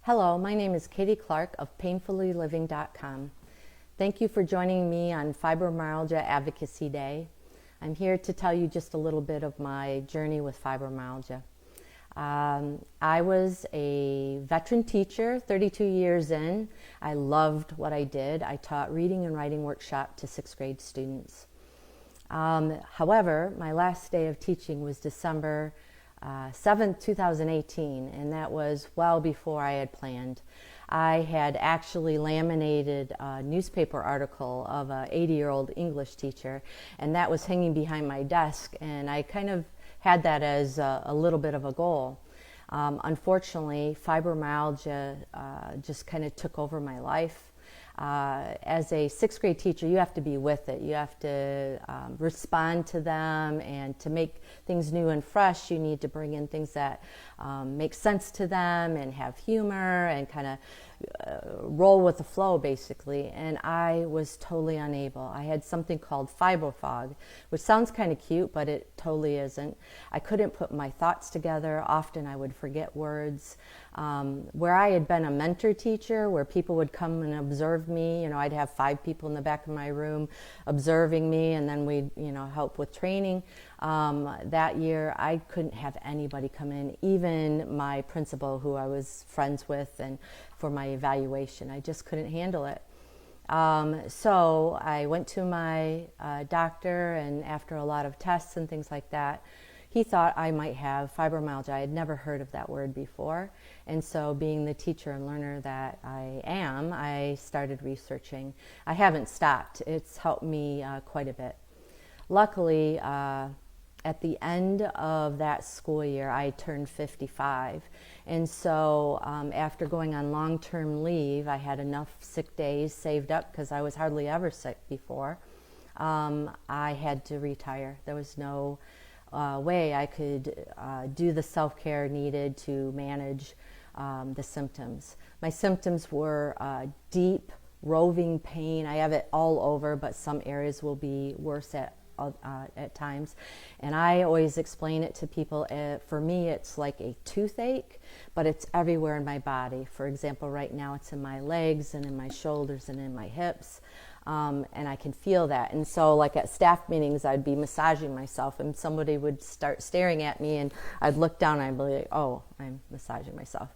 Hello, my name is Katie Clark of painfullyliving.com. Thank you for joining me on Fibromyalgia Advocacy Day. I'm here to tell you just a little bit of my journey with fibromyalgia. I was a veteran teacher, 32 years in. I loved what I did. I taught reading and writing workshop to 6th grade students. However, my last day of teaching was December 7th, 2018, and that was well before I had planned. I had actually laminated a newspaper article of an 80-year-old English teacher, and that was hanging behind my desk, and I kind of had that as a little bit of a goal. Unfortunately, fibromyalgia just kind of took over my life. As a 6th grade teacher, you have to be with it. You have to respond to them, and to make things new and fresh, you need to bring in things that make sense to them and have humor and kind of roll with the flow, basically. And I was totally unable. I had something called fibro fog, which sounds kind of cute, but it totally isn't. I couldn't put my thoughts together. Often I would forget words. Where I had been a mentor teacher, where people would come and observe me, I'd have 5 people in the back of my room observing me, and then we'd, help with training. That year, I couldn't have anybody come in, even my principal, who I was friends with, and for my evaluation. I just couldn't handle it. So I went to my doctor, and after a lot of tests and things like that, he thought I might have fibromyalgia. I had never heard of that word before. And so, being the teacher and learner that I am, I started researching. I haven't stopped. It's helped me quite a bit. Luckily, at the end of that school year, I turned 55. And so after going on long-term leave, I had enough sick days saved up, because I was hardly ever sick before. I had to retire. There was no way I could do the self-care needed to manage the symptoms. My symptoms were deep, roving pain. I have it all over, but some areas will be worse at times. And I always explain it to people, for me it's like a toothache, but it's everywhere in my body. For example, right now it's in my legs and in my shoulders and in my hips, and I can feel that. And so, like at staff meetings, I'd be massaging myself, and somebody would start staring at me, and I'd look down and I'd be like, oh, I'm massaging myself.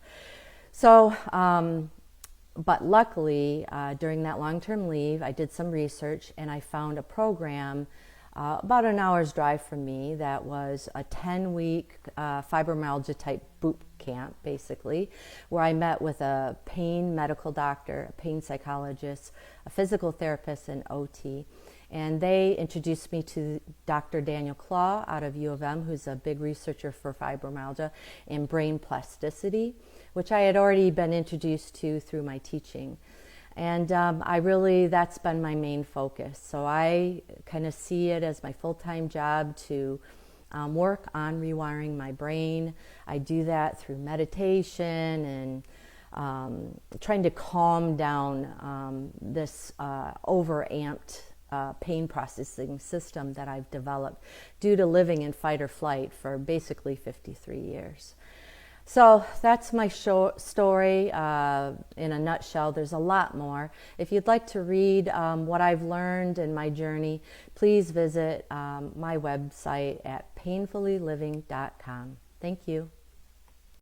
So but luckily, during that long-term leave, I did some research, and I found a program about an hour's drive from me that was a 10-week fibromyalgia type boot camp, basically, where I met with a pain medical doctor, a pain psychologist, a physical therapist, and OT. And they introduced me to Dr. Daniel Claw out of U of M, who's a big researcher for fibromyalgia and brain plasticity, which I had already been introduced to through my teaching. And that's been my main focus. So I kind of see it as my full-time job to work on rewiring my brain. I do that through meditation and trying to calm down this overamped pain processing system that I've developed due to living in fight or flight for basically 53 years. So that's my story in a nutshell. There's a lot more. If you'd like to read what I've learned in my journey, please visit my website at painfullyliving.com. Thank you.